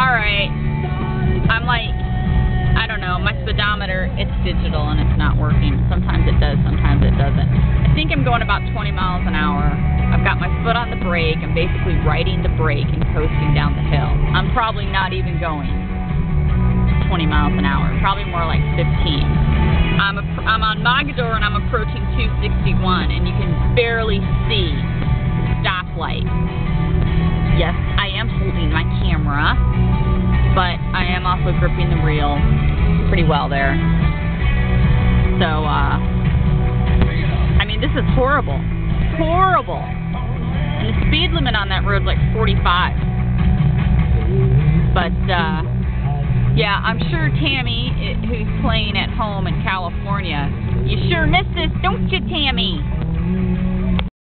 Alright. I'm like, I don't know, my speedometer, it's digital and it's not working. Sometimes it does, sometimes it doesn't. I think I'm going about 20 miles an hour. I've got my foot on the brake. I'm basically riding the brake and coasting down the hill. I'm probably not even going 20 miles an hour, probably more like 15. I'm on Mogador and I'm approaching 261 and you can barely see the stoplight. Yes, I am holding my camera, but I am also gripping the wheel pretty well there. So, I mean, this is horrible. Horrible. And the speed limit on that road's like 45. But, yeah, I'm sure Tammy, who's playing at home in California, you sure miss this, don't you, Tammy?